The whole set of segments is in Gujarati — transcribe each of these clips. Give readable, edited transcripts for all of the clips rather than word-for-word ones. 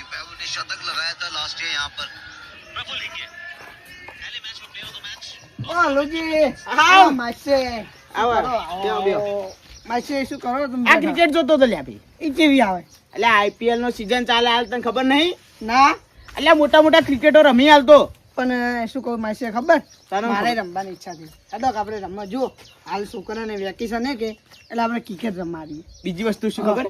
ने शतक लगाया था लास्ट ईयर यहाँ पर प्रफुल्ल हिंगे पहले मैच में प्लेयर ऑफ द मैच લોજી આવ. માસે આવો, શું કરો? બેહો, બેહો. માસે શું કરો તમે આ ક્રિકેટ જોતો તો લ્યા ભઈ. ઈ કેવી આવે એટલે આઈપીએલ નો સીઝન ચાલે હાલ તને ખબર નહીં? ના એટલે મોટા મોટા ક્રિકેટરો રમી હાલતો. પણ શું કહું માસે ખબર તને મારે ખબર? રમવાની ઈચ્છા છે હેડો કે આપણે રમવા જો હાલ છોકરાને વેકેશન હે કે એટલે આપણે ક્રિકેટ રમાડીએ બીજી વસ્તુ શું ખબર?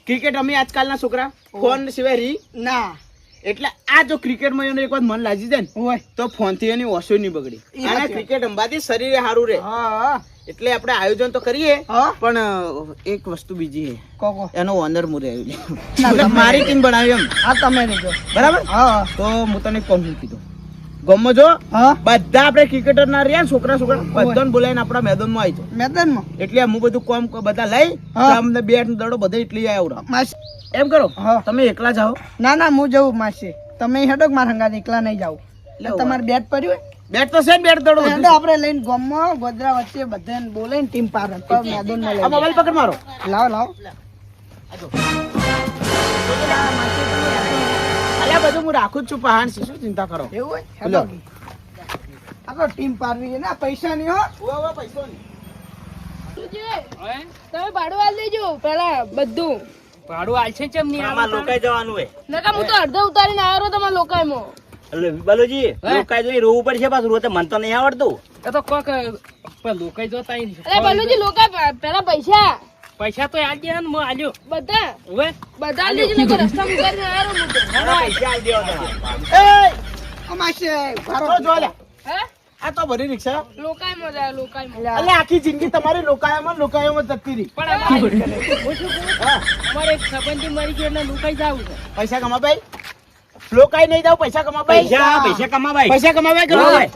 ક્રિકેટ રમી આજકાલના છોકરા ફોન સિવાય રહી. ના એટલે આ જો ક્રિકેટમાં એનું એક વાર મન લાગી જાય ને હોય તો ફોનથી એની ઓછો નહીં બગડી. એ અને સાચી ક્રિકેટ રમવાથી શરીરે સારું રહે. હા એટલે આપણે આયોજન તો કરીએ હા પણ એક વસ્તુ બીજી છે. કોકો એનો ઓનર મુરે આવી ના, એટલે તમે- મારી ટીમ બનાવી એમ આ તમે રહેજો બરાબર. હા તો હું તને કહું કીધું ગમો જો હા બધા આપણે ક્રિકેટર ના રહ્યા ને છોકરા બધાને બોલાવીને આપણા મેદાનમાં આવી જાઓ. મેદાનમાં એટલે હું બધું કામ બધા લઈ હા. અમને બેટ દડો બધા એટલી આવડે. માસે એમ કરો હા. તમે એકલા જાઓ. ના ના હું જવું માસે તમે હેડો કે મારા હંગાત એકલા નહીં જાવ લેવો. તમારે બેટ પડ્યું હોય બેટ તો છે ને, બેટ દડો તો બધું હેડો છે. આપણે લઈને ગામમાં ગોદરા વચ્ચે બધાને બોલાવીને ટીમ પાર મેદાનમાં આ લઈ મોબાઈલ પકડ મારો. લાવો લાવો અલ્યા બધું હું રાખું જ છું પહાણ છે, શું ચિંતા કરો. એવું હોય લો. હેડો આપણે ટીમ પારવી છે ને આ પૈસા નહીં હો પૈસો નહીં. તમે ભાડું આલ દેજો પેલા બધું ભાડું આલશે ચમ નહીં આમાં લોકાઈ જવાનું હોય નકા હું તો અડધો ઉતારીને આવ્યો તમારા લોકાઈમાં એટલે બાલુજી લોકાઈ જોઈ રોવું પડશે પાછું રોતે મન તો નહીં આવડતું એ તો કોક લોકાઈ જોતા ઈ અરે બલુજી લોકા પેલા પૈસા પૈસા તો આલ દે ને હું આલ્યો બધા હવે બધા આલ દેજો નકર રસ્તામાં ઉતારીને આવ્યો હું તો મારા પૈસા આલી દેવા તમારે. એય! અમાશે તો જો લે. હે આ તો ભરી રિક્ષા. લોકાઈમાં જાય લોકાઈમાં અલ્યા આખી જિંદગી તમારી લોકાયામાં જતી રહી. પણ અમારે હું શું કહું? અમારે એક સંબંધી મરી ગયો એટલે લોકાઈ જાવું છે પૈસા કમાભાઈ લોકાઈ નહીં જાવ પૈસા કમાભાઈ. પૈસા કમાવાય પૈસા કમાભાઈ કરો. કમાવાય.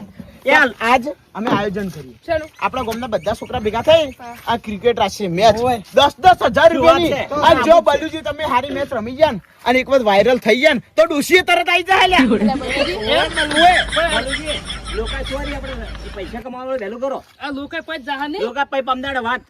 યાર આજ અમે આયોજન કરીએ. ચલો આપણા ગામના બધા છોકરા ભેગા થઈ આ ક્રિકેટ રાખીએ મેચ ઓય. 10,000 રૂપિયાની. શું વાત છે? અને જો બાલુજી તમે હારી મેચ રમી ગયા ને અને એક વાર વાયરલ થઈ ગયા ને તો ડોશીએ તરત આવી જાય લ્યા. બાલુજી, લોકાઈ સોરી આપણે પૈસા કમાવાનું વહેલું કરો આ લોકાઈ પછી જહા નહીં લોકા પૈ પમદાડે વાત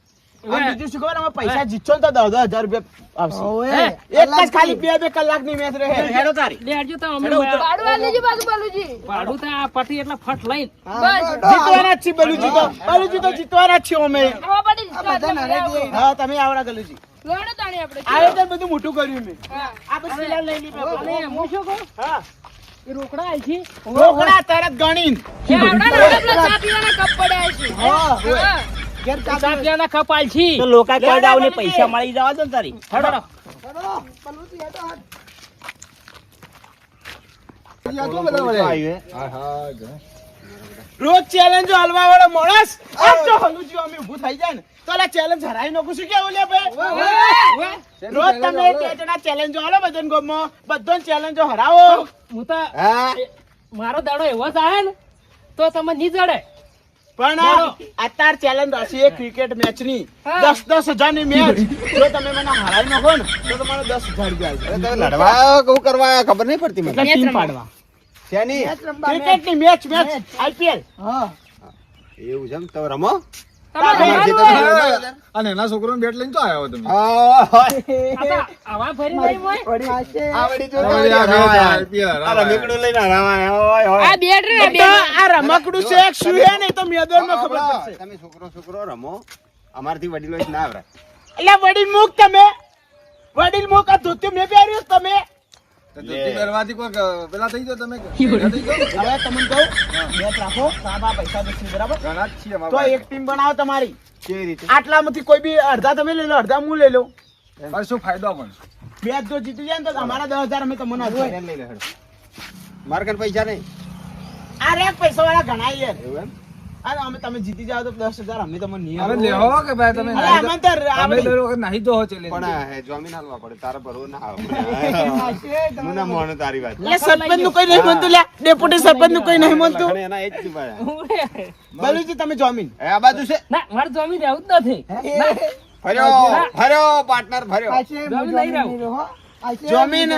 અને બીજું શું ખબર અમે પૈસા જીતશો ને તો 10,000 રૂપિયા આવશે. ઓય એક જ ખાલી 2 કલાકની મેચ રહે. હેડો તારી લે હરજો તો અમે ભાડું આલ દેજો પાછું બલુજી ભાડું તો આ પટી એટલે ફટ લઈને બસ જીતવાના જ છીએ બાલુજી તો. બાલુજી તો જીતવાના જ છીએ અમે. આવા પાડી બધા નારે દે હા તમે આવડા ગલુજી. લોડો તાણી આપણે આયોજન બધું મોટું કર્યું મેં. હા આ પછી લઈ લીધું. અને હું શું કહું હા એ રોકડા આલ છે રોકડા તરત ગણીને. એ આવડા ને પેલા ચા પીવાના કપ પડ્યા છે હા હા ઘેર ચા ચાપી પીવાના કપ આલ છે તો લોકાઈ કોઈ દાવ ને બાલુજી. પૈસા મળી જવા દો ને તારી હેડો હેડો બલુજી હેડો રોજ ચેલેન્જો હલવા વાળો માણસ આમ તો હલુજી અમે ઊભું થઈ જાય ને તો આ ચેલેન્જ હરાઈ નાખું શું કેવું લે ભાઈ. રોજ તમે બે જણા ચેલેન્જો હાલો બધાને ગામમાં બધાને ચેલેન્જો હરાવો. હું તો મારો દાડો એવો જ આવે ને તો તમે નહીં જડે પણ અત્યાર ચેલેન્જ હશે એક ક્રિકેટ મેચ ની 10,000 ની મેચ જો તમે મને હરાઈ નાખો ને તો તમારો 10,000 રૂપિયા આવશે. લડવા કવું કરવા ખબર નહીં પડતી મને એટલે ટીમ પાડવા શેની મેચ રમવા ક્રિકેટ ની મેચ આઈપીએલ. હા એવું છે એમ તમે રમો અને એના છોકરાનો બેટ લઈને તો આવ્યો તમે આવા ફરી નહીં હોય માસે આ રમીકડું લઈને હરાવાય હોય હોય આ બેટ રે તો આ રમકડું છે એક શું છે ને એ તો મેદાનમાં ખબર પડશે. તમે છોકરો રમો અમારથી વડીલો જ ના આવડે એટલે વડીલ મૂક તમે વડીલ મૂક આ ધોતી મેં પહેર્યું છે તમે. ધોતી પહેરવાથી કોઈક પેલા થઈ જાઓ તમે ભેગા થઈ જાઓ. હવે તમને કહું મેચ રાખો સાહેબ આ પૈસા દે બરાબર ઘણા જ છીએ તો અમારા એક ટીમ બનાવો તમારી. કેવી રીતે આટલામાંથી કોઈ બી અડધા તમે લઈ લો અડધા હું લઈ લો. પણ શું ફાયદો પણ મેચ જો જીતી જાય ને તો અમારા 10,000 અમે તમને આપીએ. લઈ લે હેડો માર કન પૈસા નહીં આ રેક પૈસા વાળા ઘણા યાર. એવું એમ અરે અમે તમે જીતી જાવ તો 10,000 અમે તમને નહીં હવે આપો. લેવો કે ભાઈ તમે અરે અમે તો તમે આપણે- દર વખત નાહી દો ચેલેન્જ પણ જમીન હાલવા પડે તારા ભરવો ના આવે માસે હું ના મોનું તારી વાત એટલે સરપંચ નું કઈ નહીં બનતું લ્યા ડેપ્યુટી સરપંચ નું કઈ નહીં બનતું. લખણે એના એ જ ચૂપાયા. બલુજી તમે જોમીન એ આ બાજુ છે ના મારે જમી રહેવું જ નથી ફર્યો પાર્ટનર ફર્યો માસે જમી નહીં રહું. જોમીન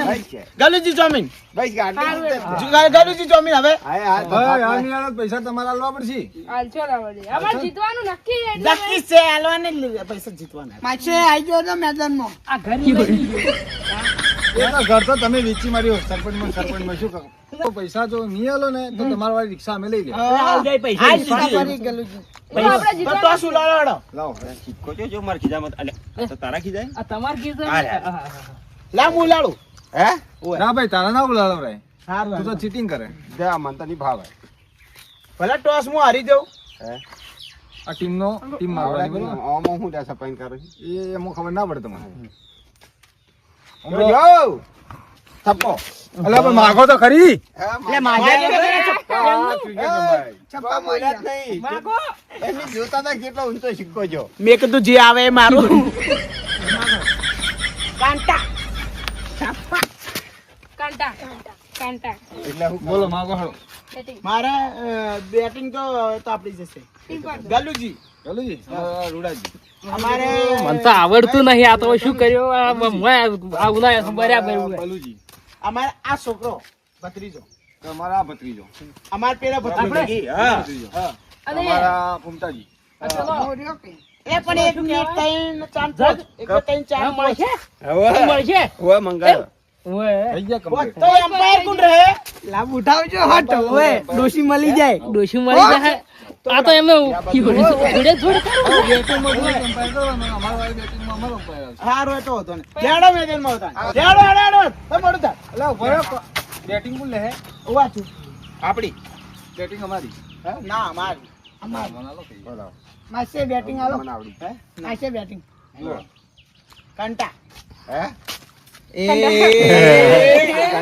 ગલુજી જોમીન બસ ગાડી ગલુજી જોમીન હવે હા હા તો હવે થાક આ નિરાળા પૈસા તમારે આલવા પડશે હાલ ચલો વળી અમાર જીતવાનું નક્કી છે એટલે નક્કી છે હાલવાને જ પૈસા જીતવાના. માસે આવી ગયો તો મેદાનમાં આ ઘર લઈ ગયો એના ઘર તો તમે વેચી માર્યો સરપંચમાં શું કરો? તો પૈસા જો નહીં આલો ને તો તમારી વાળી રિક્ષા અમે લઈ લે. આઈ જાય પૈસા આઈ દીધા. કરી ગલુજી. તો આપણે તો જીતવાનું. શું લાડો લાવો સિક્કો જો મારા ખિસ્સામાં અલ્યા, તો તારા ખિસ્સાએ? આ તમાર કીધું હા, હા. હા, હા, હા. લા હું લાડું હે ના ભાઈ તારા ના બોલાવો રે સારું તું તો ચીટિંગ કરે. જા મન તો નહીં ભાવે ભલે ટોસ હું હારી જાઉં હે આ ટીમ મારવાની બરોબર? આમાં હું ત્યાં સફાઈ કરું છું એ એમાં ખબર ના પડે તમારે. જો થપ્પો અલા પણ માગો તો ખરી. એટલે માજા છપ્પા બોલ્યા માર્યા. જ નહીં. એમની જોતા હતા કેટલો ઊંચો સિક્કો જો મેં કીધું જે આવે એ મારું કાંટા કાંટા કાંટા એટલે હું બોલો માગો હાલો. બેટિંગ મારે બેટિંગ તો આપડી જશે ટીમ પર ગલુજી ચાલુજી રૂડાજી અમારે મને તો આવડતું નહીં આ તો શું કર્યું આ ઉનાળે બરાબર બલુજી અમારે આ છોકરો ભત્રીજો તમારા ભત્રીજો અમારે પેલા ભત્રીજો હા ભત્રીજો અને તમારા ફૂમતાજી મોર્યો કે? એ પણ એક ને ત્રણ ચાર પાંચ એક ને ત્રણ ચાર પાંચ મળશે હવે મળશે હવે મંગાયો ઓય થઈ ગયા complete. તો એમ્પાયર કોણ રહે લાભ ઉઠાવજો હટ હવે ડોશી મળી જાય. ડોશી મળી જાય આ તો એમને જોડે જોડે Umpire કરવાનો, અમારા વાળી batting માં અમારો umpire આવશે. હારો તો હતો ને લેડો મેદાનમાં હતા લેડો તો મોડું થાય અલા, ઉભો રહો. Batting કોણ લે હે? ઉભા છું આપડી Batting અમારી. હે? ના અમારી મને આલો કઈ. માસે બેટિંગ આલો. મને આવડી હે? માસે બેટિંગ. જુઓ. કંટા હે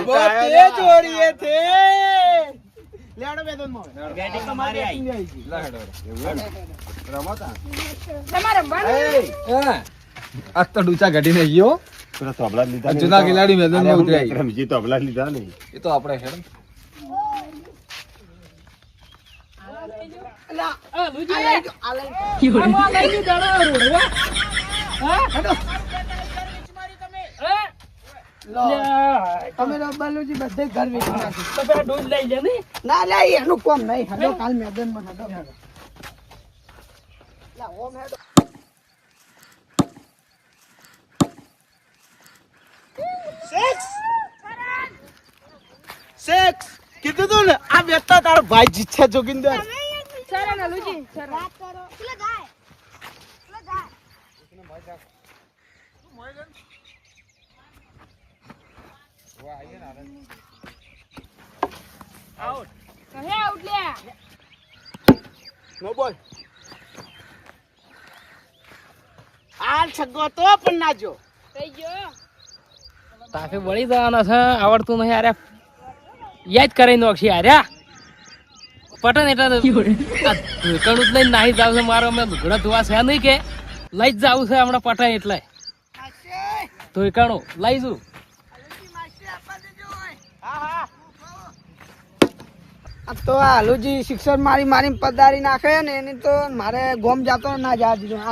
બહુ તેજ જોડીએ થે લેડો મેદાનમાં બેટિંગ અમારી આવી. બેટિંગ આવી ગઈ. લા હેડો હેડો. રમો તા તમારે રમવાનું હે. આજ તો ડૂચા ઘટીને ગયો. પેલા તબલા જ લીધા આ જૂના ખેલાડી મેદાનમાં ઉતરાય. રમજી તબલા જ લીધા નહીં એ તો આપણે હેડ. અલા, આ લુજી આ લઈ જાઓ, આ લઈ જાઓ. આમાં લઈ લી દડો રોડવા હા હા લો, તમે તો બાલુજી બધે ઘર વેચી નાખ્યું. તો પેલા ડોઝ લઈ લે ને ના લે એનું કોમ નહીં. હડો કાલ મેદાનમાં હડો. લા, ઓમ હેડો. સિક્સ કીધું તું ને આ બેઠા તારો ભાઈ જીત છે જોગિંદર સર નલુજી સર કહે આઉટ લે નો બોલ આ છગ્ગો તો પણ ના જો થઈ ગયો તાફે વળી જવાના છે આવડતું નહીં અરે યાદ કરી નોખી આર્યા પટન એટલે ધોકણું જ લઈને નાહી જાવ છે મારો અમે લુગડા ધોવા છે નહીં કે લઈ જ જાવું છે હમણાં પટન એટલે ધોકણું લઈ જઉં આ તો આ હાલુજી શિક્ષક મારી મારી પદારી નાખે ને એની તો મારે ગોમ જાતો ના જવા દીધું.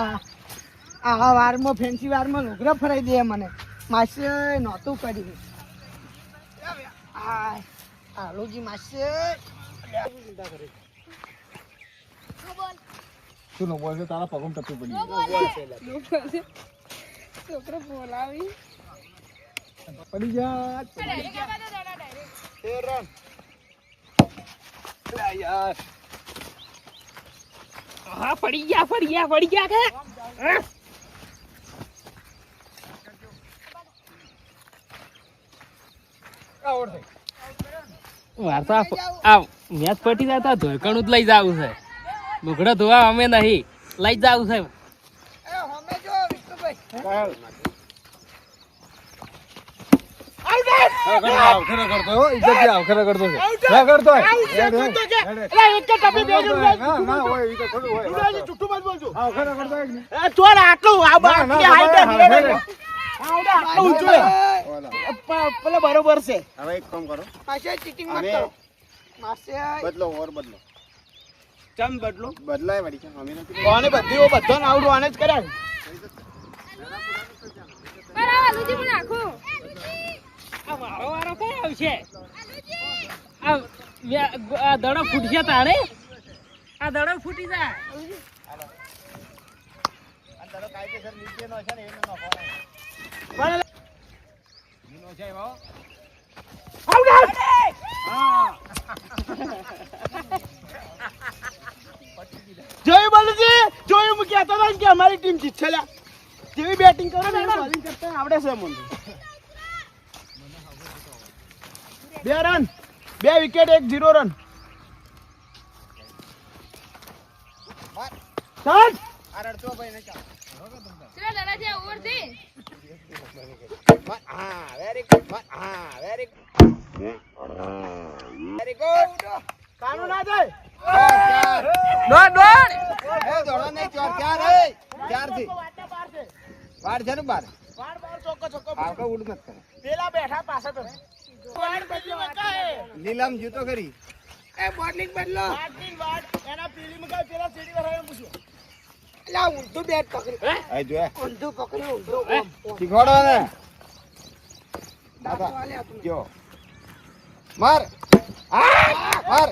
આ વારમાં ફેન્સી વારમાં લુગડા ફરાઈ દે મને. માસે નહોતું કર્યું. આ હાલુજી માસે શું નો બોલ છે? તારા પગમ ટપ્પી પડી. છોકરો બોલાવી પડી જા. યાર હા પડી ગયા કે વાર તો આ મેચ પટી જતા ધોકણું જ લઈ જાવું છે લુગડા ધોવા અમે નહીં લઈ જાવું છે આવખરે કરતો હો, ઇજ્જતથી આવખરે કરતો છે. ના કરતો હોય. હેડ, હેડ, હેડ. એટલે એક જ ટપી બે ગયું ના, ના હોય, ઈ તો થોડું હોય. ઉડાજી ચૂઠું મત બોલજો આવખરે કરતો હોય કે નહીં? એ ચોર આટલું આ બાકી હાઈટ આટલું ઊંચું હે. પેલા બરોબર છે હવે એક કામ કરો માસે ચીટિંગ મત અમે કરો. માસે બદલો ઓવર બદલો ચમ બદલો બદલાય વળી છે અમે નથી કોને બધી બધો આવડું આને જ કર્યા બરાબર નલુજી મને આખું આ મારો વારો કઈ આવશે આ દડો ફૂટશે તારે આ દડો ફૂટી જાય પણ જોયું બાલુજી, જોયું હું કહેતો હતો ને કે અમારી ટીમ જીતશે લ્યા. જેવી બેટિંગ કરો ને એવી bowling કરતા આવડે છે મને. 2 રન, 2 વિકેટ, 1 0 રન. સ્ટાર્ટ. ચલો દાદાજી ઓવર થી કાનો ના જાય. દોડ દોડ એ દોડો નહીં, ચાર હે. ચારથી. બાર છે ને બાર. બાર ચોક્કો ચોક્કો. આવકા ઉડ મત કરે. પેલા બેઠા પાછા તો. વાડ બદલી મકા હે. લીલામ જીતો કરી. એ બોલિંગ બદલો વાડની વાડ એના પેલી મકા પેલા સીડી વાળાને પૂછ્યો. એટલે આ ઊંધું બેટ પકડી આ જો ઊંધું પકડ્યું ઊંધું શીખવાડો ને. દાદા વાલે આપણું જો. માર. માર.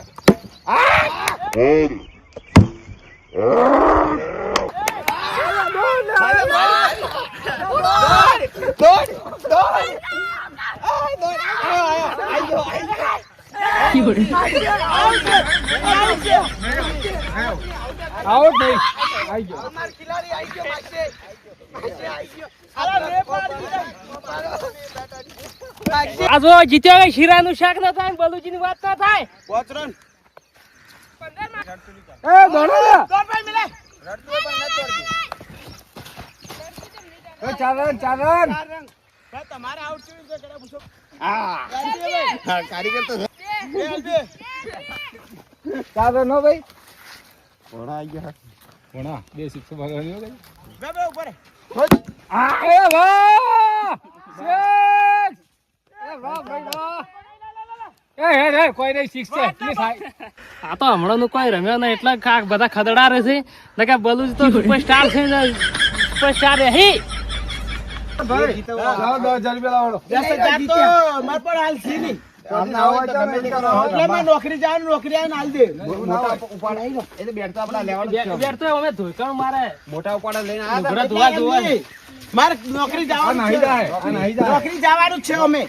આઉટ નહીં આઈ ગયો અમાર ખિલાડી આવી ગયો માસે આવી ગયો અરે રે પાડી દે. આ જો જીત્યો હોય શીરાનું શાક ના થાય બલુજીની વાત ના થાય 5 રન. એ દોડો ને. દોડ ભાઈ મિલે. એ ચાર રન. 4 રન. ભાઈ તમારે આઉટ કેવી રીતે કર્યા પૂછો. હા. કારીગર તો છે. બે બે. ચાર રન હો ભાઈ. ઘોડા આવી ગયા. કોણા 2 6 ભાગવાની હો બે બે ઉપર. એ વાહ સિક્સ એ વાહ ભાઈ વાહ હે કોઈ નહીં સિક્સ છે પ્લીઝ હાય આ તો હમણાં નું કોઈ રમ્યો નહીં એટલે કાક બધા ખદડા રહે છે ને કે બલુજ તો સુપરસ્ટાર છે ને સુપરસ્ટાર રહી ભાઈ લાવો 10,000 રૂપિયા લાવો. જશે જાત તો માર પર હાલ સી ની. તમને આવો તો ગમે તે કરો. એટલે મેં નોકરી જાવ નોકરી આવીને હાલ દે. મોટા ઉપાડ આવી ગયો. એટલે બેટ તો આપડા લેવાનું જ છે. બેટ તો અમે ધોઈકણ મારે મોટા ઉપાડ લઈને આવ્યા ઘોડા હતા. ધોવા મારે નોકરી આ જવાનું નહીં છે. જાય. આ નહીં જાય. નોકરી જવાનું જ છે અમે.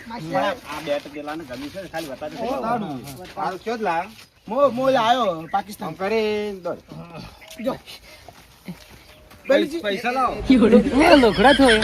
આ બેટ પેલાને ગમ્યું છે ને, ખાલી બતાવી દે. આ ક્યો જ લાવ. મો લાયો પાકિસ્તાન. આમ કરીને દોડ. બલીજી. પૈસા લાવો. લોખડા થયો